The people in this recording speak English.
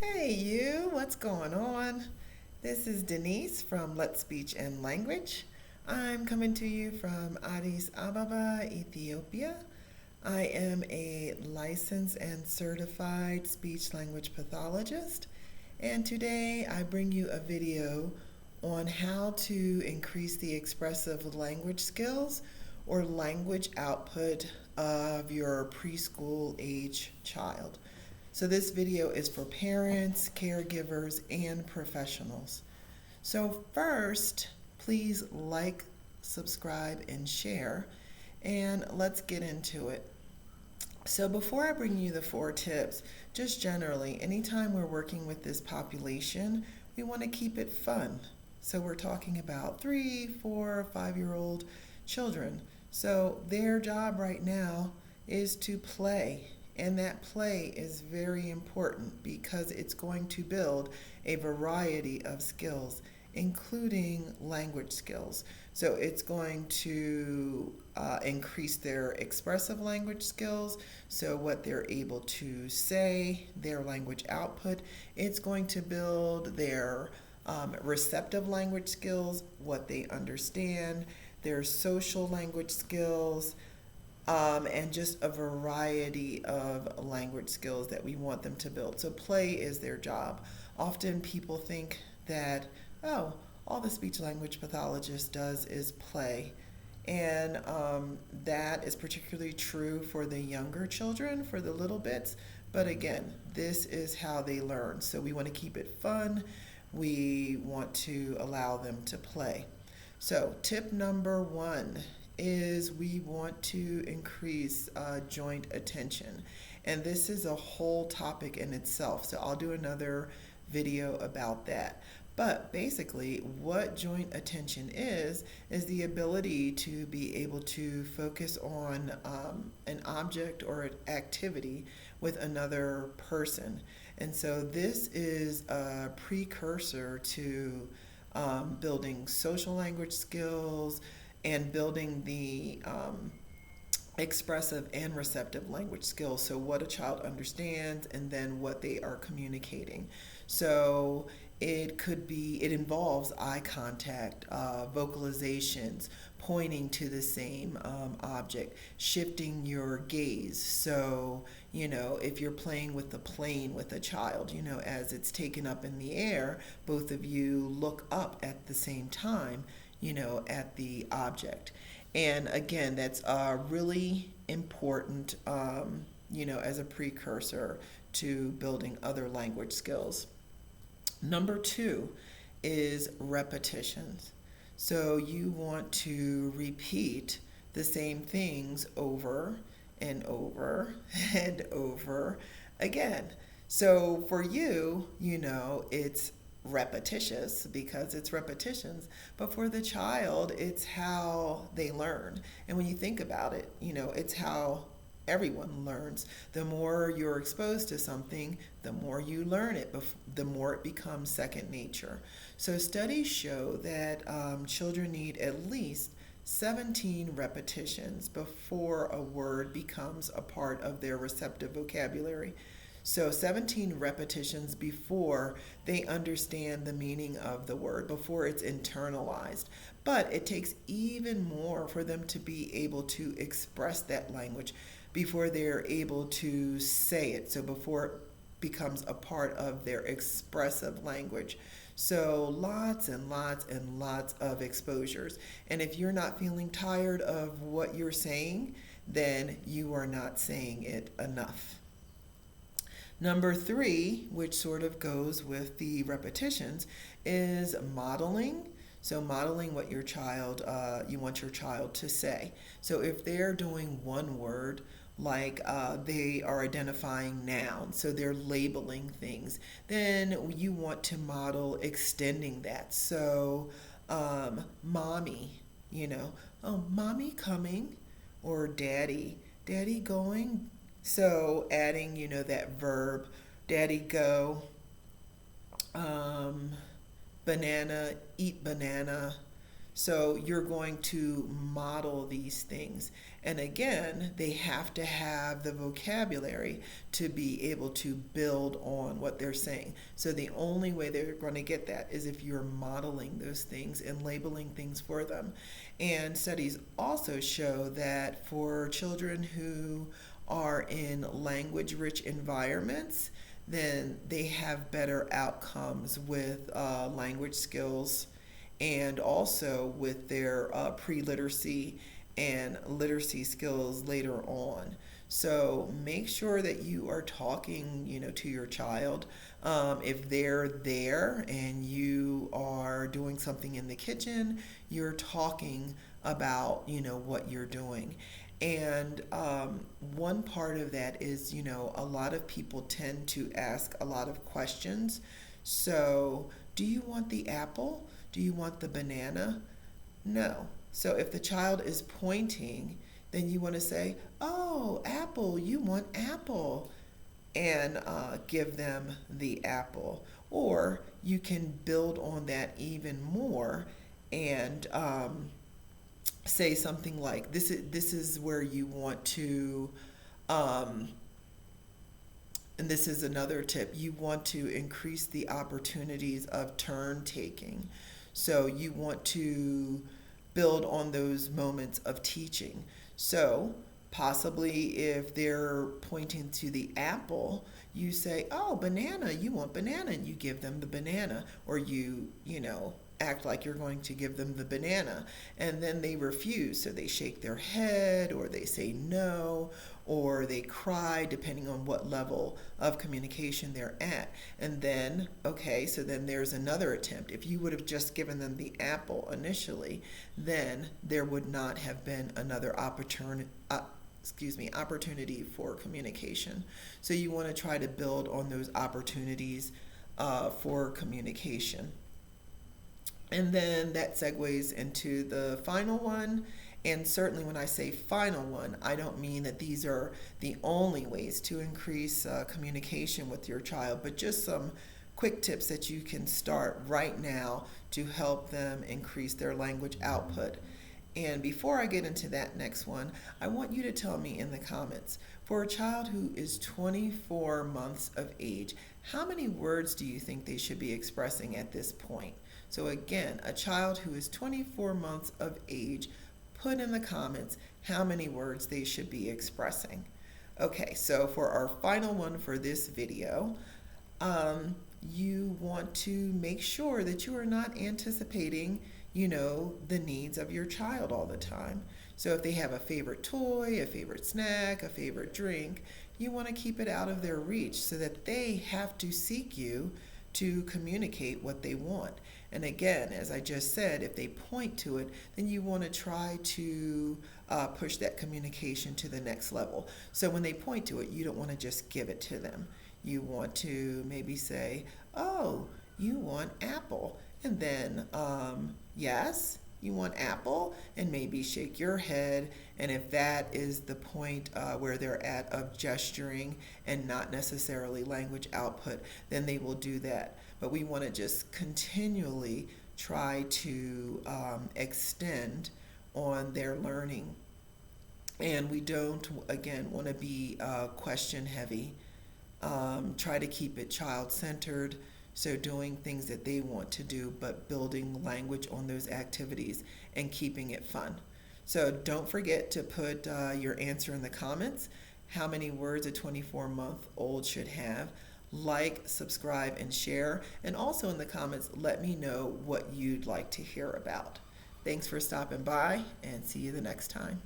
Hey you, what's going on? This is Denise from Let's Speech and Language. I'm coming to you from Addis Ababa, Ethiopia. I am a licensed and certified speech language pathologist, and today I bring you a video on how to increase the expressive language skills or language output of your preschool age child. So this video is for parents, caregivers, and professionals. So first, please like, subscribe, and share, and let's get into it. So before I bring you the 4 tips, just generally, anytime we're working with this population, we want to keep it fun. So we're talking about 3, 4, 5-year-old children. So their job right now is to play. And that play is very important because it's going to build a variety of skills, including language skills. So it's going to increase their expressive language skills, so what they're able to say, their language output. It's going to build their receptive language skills, what they understand, their social language skills, and just a variety of language skills that we want them to build. So play is their job. Often people think that, oh, all the speech language pathologist does is play. And that is particularly true for the younger children, for the little bits. But again, this is how they learn. So we want to keep it fun. We want to allow them to play. So tip number 1 is we want to increase joint attention. And this is a whole topic in itself, so I'll do another video about that. But basically, what joint attention is the ability to be able to focus on an object or an activity with another person. And so this is a precursor to building social language skills, and building the expressive and receptive language skills. So what a child understands and then what they are communicating. So it involves eye contact, vocalizations, pointing to the same object, shifting your gaze. So, if you're playing with the plane with a child, as it's taken up in the air, both of you look up at the same time, at the object. And again, that's really important, as a precursor to building other language skills. Number 2 is repetitions. So you want to repeat the same things over and over and over again. So for you, it's repetitious because it's repetitions, but for the child, it's how they learn. And when you think about it, it's how everyone learns. The more you're exposed to something, the more you learn it, the more it becomes second nature. So studies show that children need at least 17 repetitions before a word becomes a part of their receptive vocabulary. So 17 repetitions before they understand the meaning of the word, before it's internalized. But it takes even more for them to be able to express that language before they're able to say it. So before it becomes a part of their expressive language. So lots and lots and lots of exposures. And if you're not feeling tired of what you're saying, then you are not saying it enough. Number 3, which sort of goes with the repetitions, is modeling. So modeling what you want your child to say. So if they're doing one word, like they are identifying nouns, so they're labeling things, then you want to model extending that. So mommy, oh, mommy coming, or daddy going. So adding, that verb, daddy go, banana, eat banana. So you're going to model these things. And again, they have to have the vocabulary to be able to build on what they're saying. So the only way they're going to get that is if you're modeling those things and labeling things for them. And studies also show that for children who are in language-rich environments, then they have better outcomes with language skills and also with their pre-literacy and literacy skills later on. So make sure that you are talking, to your child. If they're there and you are doing something in the kitchen, you're talking about, what you're doing. And one part of that is, a lot of people tend to ask a lot of questions. So, do you want the apple? Do you want the banana? No. So if the child is pointing, then you want to say, oh, apple, you want apple, and give them the apple. Or you can build on that even more and say something like, this is where you want to, and this is another tip, you want to increase the opportunities of turn taking. So you want to build on those moments of teaching. So possibly if they're pointing to the apple, you say, oh, banana, you want banana, and you give them the banana, or you act like you're going to give them the banana, and then they refuse. So they shake their head, or they say no, or they cry, depending on what level of communication they're at. And then, okay, so then there's another attempt. If you would have just given them the apple initially, then there would not have been another opportunity for communication. So you want to try to build on those opportunities for communication. And then that segues into the final one. And certainly when I say final one, I don't mean that these are the only ways to increase communication with your child, but just some quick tips that you can start right now to help them increase their language output. And before I get into that next one, I want you to tell me in the comments, for a child who is 24 months of age, how many words do you think they should be expressing at this point? So again, a child who is 24 months of age, put in the comments how many words they should be expressing. Okay, so for our final one for this video, you want to make sure that you are not anticipating, the needs of your child all the time. So if they have a favorite toy, a favorite snack, a favorite drink, you want to keep it out of their reach so that they have to seek you to communicate what they want. And again, as I just said, if they point to it, then you want to try to push that communication to the next level. So when they point to it, you don't want to just give it to them. You want to maybe say, oh, you want apple. And then, yes, you want apple, and maybe shake your head. And if that is the point where they're at of gesturing and not necessarily language output, then they will do that. But we want to just continually try to extend on their learning. And we don't, again, want to be question heavy. Try to keep it child-centered. So doing things that they want to do, but building language on those activities and keeping it fun. So don't forget to put your answer in the comments, how many words a 24-month-old should have. Like, subscribe, and share. And also in the comments, let me know what you'd like to hear about. Thanks for stopping by, and see you the next time.